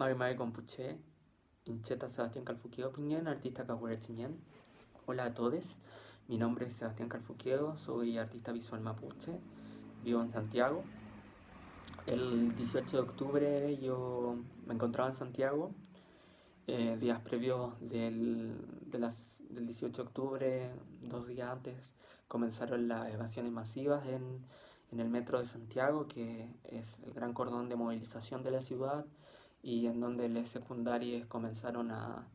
Mari Mari Compuche, Incheta Sebastián Calfuqueo Piñén, artista capoeira chiñén. Hola a todos, mi nombre es Sebastián Calfuqueo, soy artista visual mapuche, vivo en Santiago. El 18 de octubre yo me encontraba en Santiago, días previos del 18 de octubre, 2 días antes, comenzaron las evasiones masivas en el metro de Santiago, que es el gran cordón de movilización de la ciudad, y en donde las secundarias comenzaron a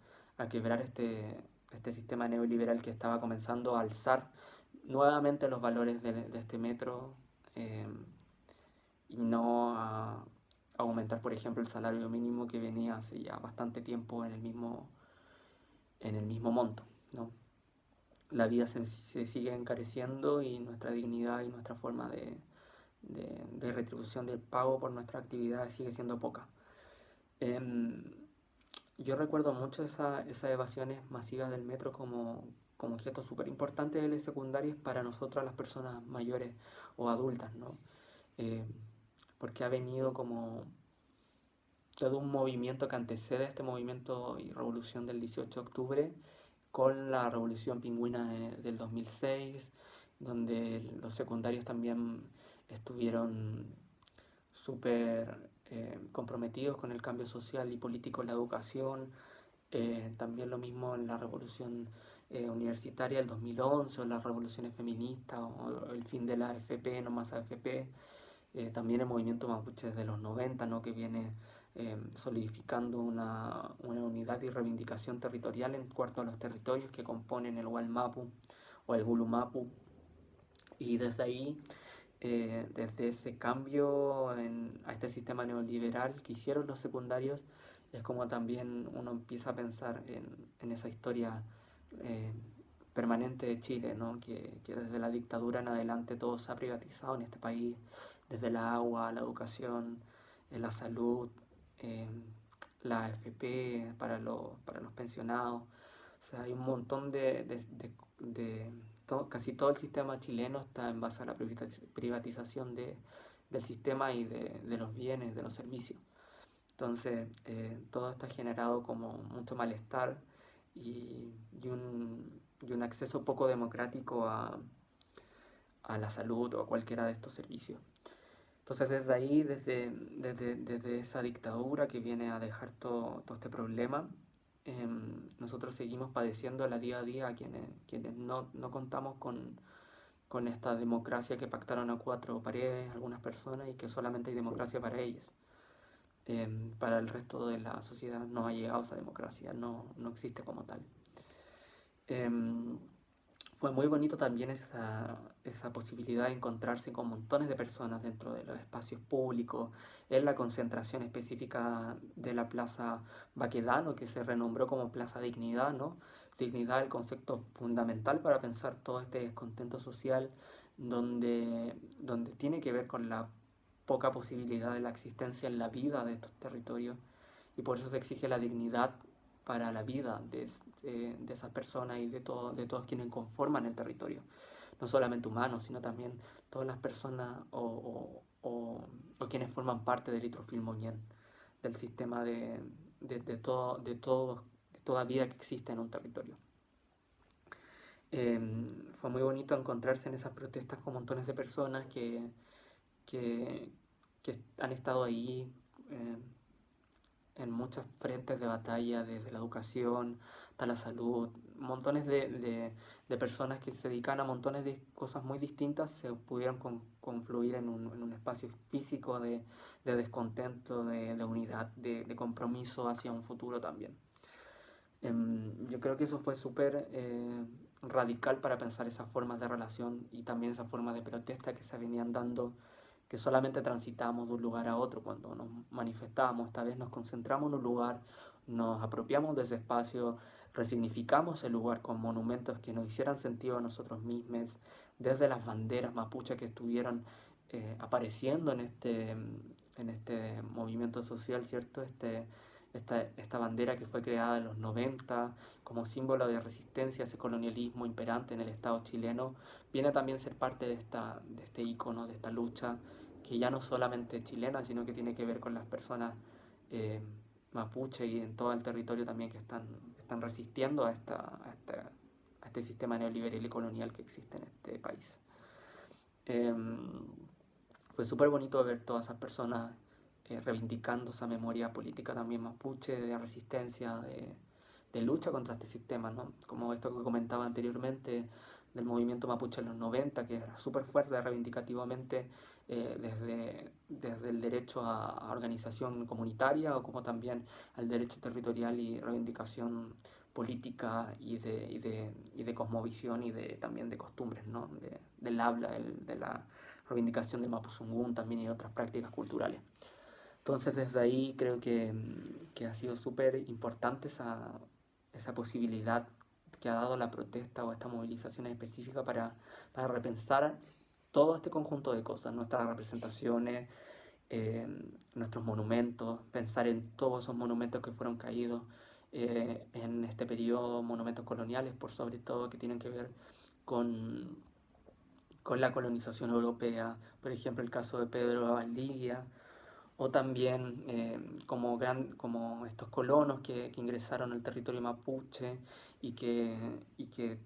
quebrar este sistema neoliberal que estaba comenzando a alzar nuevamente los valores de este metro, eh, y no a aumentar, por ejemplo, el salario mínimo que venía hace ya bastante tiempo en el mismo monto, ¿no? La vida se sigue encareciendo y nuestra dignidad y nuestra forma de retribución del pago por nuestra actividad sigue siendo poca. Em, yo recuerdo mucho esas evasiones masivas del metro como objeto súper importante de las secundarias para nosotras las personas mayores o adultas, ¿no? Eh, Porque ha venido como todo un movimiento que antecede a este movimiento y revolución del 18 de octubre con la revolución pingüina del 2006, donde los secundarios también estuvieron súper comprometidos con el cambio social y político en la educación. También lo mismo en la revolución universitaria del 2011 o las revoluciones feministas o el fin de la AFP, no más AFP. También el movimiento mapuche desde los 90, ¿no? Que viene solidificando una unidad y reivindicación territorial en cuanto a los territorios que componen el Gualmapu o el Gulumapu. Y desde ahí, desde ese cambio a este sistema neoliberal que hicieron los secundarios, es como también uno empieza a pensar en esa historia eh, permanente de Chile, ¿no? Que desde la dictadura en adelante todo se ha privatizado en este país, desde el agua, la educación, la salud, eh, la AFP para los pensionados. O sea, hay un montón casi todo el sistema chileno está en base a la privatización del sistema y de los bienes, de los servicios. Entonces, todo esto ha generado como mucho malestar y un acceso poco democrático a la salud o a cualquiera de estos servicios. Entonces, desde ahí, desde esa dictadura que viene a dejar todo este problema, nosotros seguimos padeciendo la día a día quienes no contamos con esta democracia que pactaron a cuatro paredes algunas personas y que solamente hay democracia para ellas. Para el resto de la sociedad no ha llegado esa democracia, no existe como tal. Em, Fue muy bonito también esa posibilidad de encontrarse con montones de personas dentro de los espacios públicos, en la concentración específica de la Plaza Baquedano, que se renombró como Plaza Dignidad, ¿no? Dignidad, el concepto fundamental para pensar todo este descontento social, donde tiene que ver con la poca posibilidad de la existencia en la vida de estos territorios, y por eso se exige la dignidad para la vida de esas personas y de todos quienes conforman el territorio. No solamente humanos, sino también todas las personas o quienes forman parte del Litrofil Moñén, del sistema de toda vida que existe en un territorio. Fue muy bonito encontrarse en esas protestas con montones de personas que, que han estado ahí en muchos frentes de batalla, desde la educación hasta la salud. Montones de personas que se dedican a montones de cosas muy distintas se pudieron confluir en un espacio físico de descontento, de unidad, de compromiso hacia un futuro también. Yo creo que eso fue súper radical para pensar esas formas de relación y también esas formas de protesta que se venían dando, que solamente transitamos de un lugar a otro cuando nos manifestábamos. Esta vez nos concentramos en un lugar, nos apropiamos de ese espacio, resignificamos el lugar con monumentos que nos hicieran sentido a nosotros mismos, desde las banderas mapuches que estuvieron apareciendo en este movimiento social, ¿cierto? Esta bandera que fue creada en los 90 como símbolo de resistencia a ese colonialismo imperante en el Estado chileno, viene también a ser parte de este ícono, de esta lucha, que ya no solamente es chilena, sino que tiene que ver con las personas mapuche y en todo el territorio también que están resistiendo a este sistema neoliberal y colonial que existe en este país. Fue súper bonito ver todas esas personas reivindicando esa memoria política también mapuche, de resistencia, de lucha contra este sistema, ¿no? Como esto que comentaba anteriormente del movimiento mapuche en los 90, que era súper fuerte reivindicativamente desde el derecho a organización comunitaria o como también al derecho territorial y reivindicación política y de cosmovisión y también de costumbres, ¿no? Del habla, de la reivindicación del Mapuzungún también y otras prácticas culturales. Entonces desde ahí creo que ha sido súper importante esa posibilidad que ha dado la protesta o esta movilización específica para repensar todo este conjunto de cosas, nuestras representaciones, eh, nuestros monumentos, pensar en todos esos monumentos que fueron caídos en este periodo, monumentos coloniales por sobre todo que tienen que ver con, con la colonización europea, por ejemplo el caso de Pedro de Valdivia, o también como estos colonos que ingresaron al territorio mapuche y que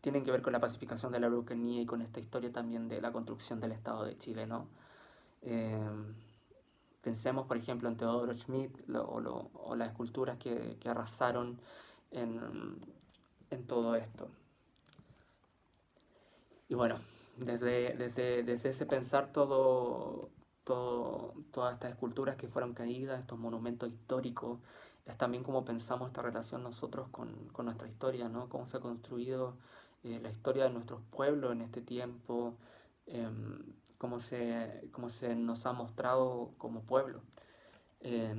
tienen que ver con la pacificación de la Araucanía y con esta historia también de la construcción del Estado de Chile, ¿no? Eh, Pensemos, por ejemplo, en Teodoro Schmidt o las esculturas que arrasaron en, en todo esto. Y bueno, desde ese pensar todas estas esculturas que fueron caídas, estos monumentos históricos, es también como pensamos esta relación nosotros con nuestra historia, ¿no? Cómo se ha construido la historia de nuestros pueblos en este tiempo, eh, cómo se nos ha mostrado como pueblo. Eh,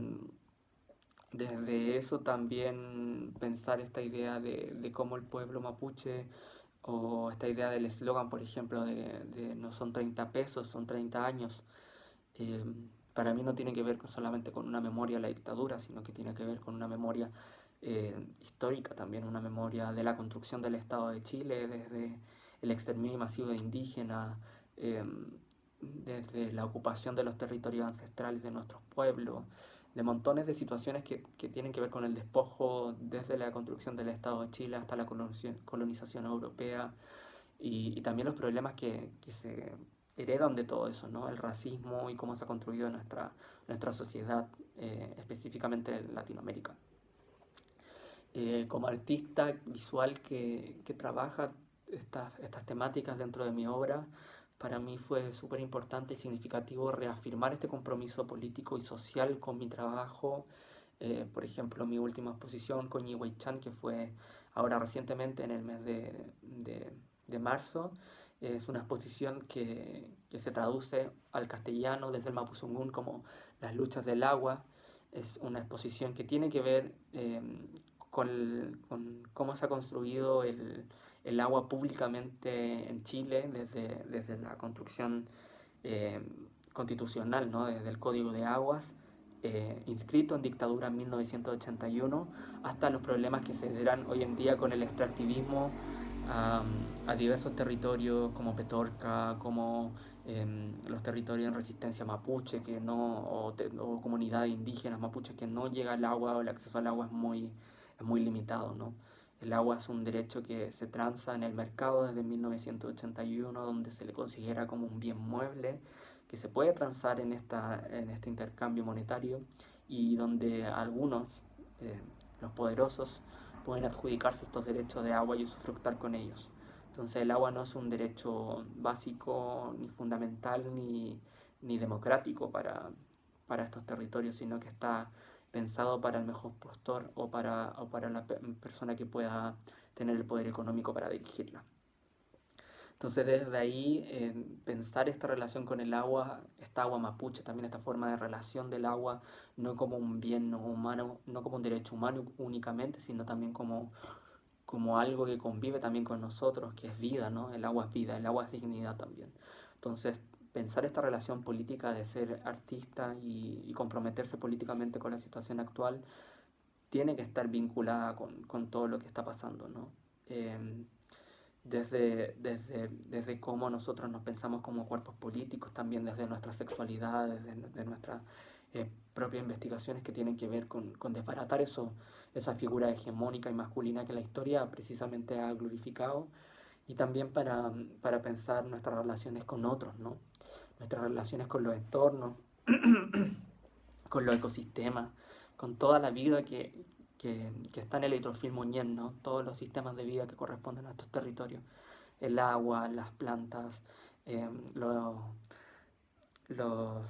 Desde eso también pensar esta idea de cómo el pueblo mapuche o esta idea del eslogan, por ejemplo, de no son 30 pesos, son 30 años, eh, para mí no tiene que ver solamente con una memoria de la dictadura, sino que tiene que ver con una memoria histórica también, una memoria de la construcción del Estado de Chile, desde el exterminio masivo de indígenas, eh, desde la ocupación de los territorios ancestrales de nuestros pueblos, de montones de situaciones que tienen que ver con el despojo desde la construcción del Estado de Chile hasta la colonización europea y también los problemas que se heredan de todo eso, ¿no? El racismo y cómo se ha construido nuestra sociedad, específicamente en Latinoamérica. Como artista visual que trabaja estas temáticas dentro de mi obra, para mí fue súper importante y significativo reafirmar este compromiso político y social con mi trabajo. Por ejemplo, mi última exposición con Yi Chan, que fue ahora recientemente en el mes de marzo, es una exposición que se traduce al castellano desde el Mapuzungún como Las luchas del agua. Es una exposición que tiene que ver con cómo se ha construido el agua públicamente en Chile desde la construcción eh, constitucional, ¿no? Desde el Código de Aguas, inscrito en dictadura en 1981, hasta los problemas que se dan hoy en día con el extractivismo a diversos territorios como Petorca, como los territorios en resistencia mapuche que no, o comunidades indígenas mapuches que no llega el agua o el acceso al agua es muy limitado, ¿no? El agua es un derecho que se transa en el mercado desde 1981, donde se le considera como un bien mueble que se puede transar en este intercambio monetario y donde algunos, los poderosos, pueden adjudicarse estos derechos de agua y usufructar con ellos. Entonces el agua no es un derecho básico, ni fundamental, ni democrático para estos territorios, sino que está pensado para el mejor postor o para la persona que pueda tener el poder económico para dirigirla. Entonces desde ahí pensar esta relación con el agua, esta agua mapuche, también esta forma de relación del agua, no como un bien no humano, no como un derecho humano únicamente, sino también como algo que convive también con nosotros, que es vida, ¿no? El agua es vida, el agua es dignidad también. Entonces pensar esta relación política de ser artista y comprometerse políticamente con la situación actual tiene que estar vinculada con todo lo que está pasando, ¿no? Eh, desde cómo nosotros nos pensamos como cuerpos políticos, también desde nuestra sexualidad, desde nuestra propias investigaciones que tienen que ver con desbaratar esa figura hegemónica y masculina que la historia precisamente ha glorificado, y también para pensar nuestras relaciones con otros, ¿no? Nuestras relaciones con los entornos, con los ecosistemas, con toda la vida que está en el Eutrofil Muñén, ¿no? Todos los sistemas de vida que corresponden a estos territorios. El agua, las plantas, eh, los, los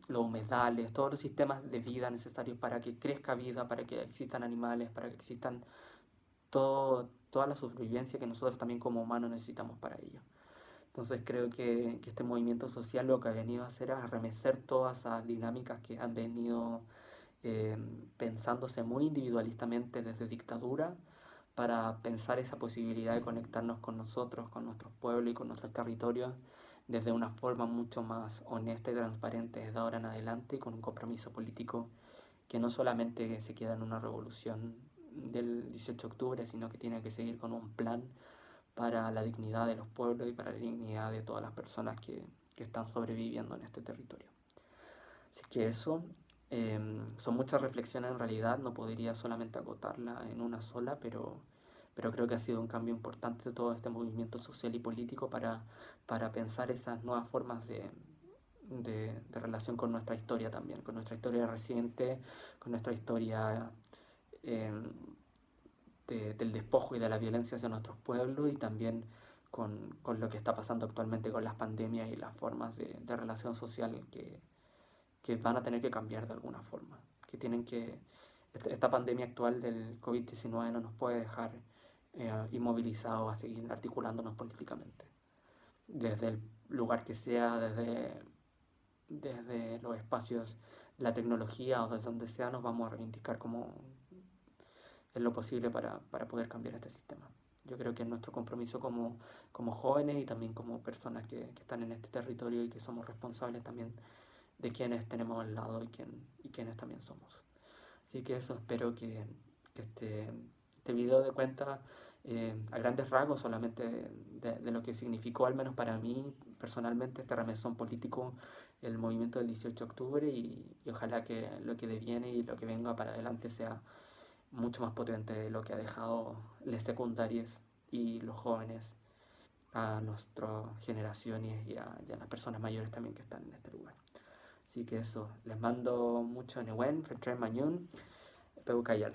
humedales, todos los sistemas de vida necesarios para que crezca vida, para que existan animales, para que existan toda la supervivencia que nosotros también como humanos necesitamos para ello. Entonces creo que este movimiento social lo que ha venido a hacer es arremecer todas esas dinámicas que han venido pensándose muy individualistamente desde dictadura, para pensar esa posibilidad de conectarnos con nosotros, con nuestros pueblos y con nuestros territorios desde una forma mucho más honesta y transparente desde ahora en adelante, y con un compromiso político que no solamente se queda en una revolución del 18 de octubre, sino que tiene que seguir con un plan para la dignidad de los pueblos y para la dignidad de todas las personas que están sobreviviendo en este territorio. Así que eso, son muchas reflexiones en realidad, no podría solamente acotarla en una sola, pero creo que ha sido un cambio importante todo este movimiento social y político para pensar esas nuevas formas de relación con nuestra historia también, con nuestra historia reciente, con nuestra historia eh, del despojo y de la violencia hacia nuestros pueblos, y también con lo que está pasando actualmente con las pandemias y las formas de relación social que van a tener que cambiar de alguna forma, que tienen que... Esta pandemia actual del COVID-19 no nos puede dejar inmovilizados a seguir articulándonos políticamente, desde el lugar que sea, desde los espacios, la tecnología o desde donde sea, nos vamos a reivindicar como en lo posible para poder cambiar este sistema. Yo creo que es nuestro compromiso como jóvenes y también como personas que están en este territorio y que somos responsables también de quienes tenemos al lado y quienes también somos. Así que eso, espero que este video de cuenta a grandes rasgos solamente de lo que significó, al menos para mí personalmente, este remesón político, el movimiento del 18 de octubre, y ojalá que lo que deviene y lo que venga para adelante sea mucho más potente de lo que ha dejado las secundarias y los jóvenes a nuestras generaciones y a las personas mayores también que están en este lugar. Así que eso, les mando mucho Nehuen, Fetren Mañún, Peu Cayal.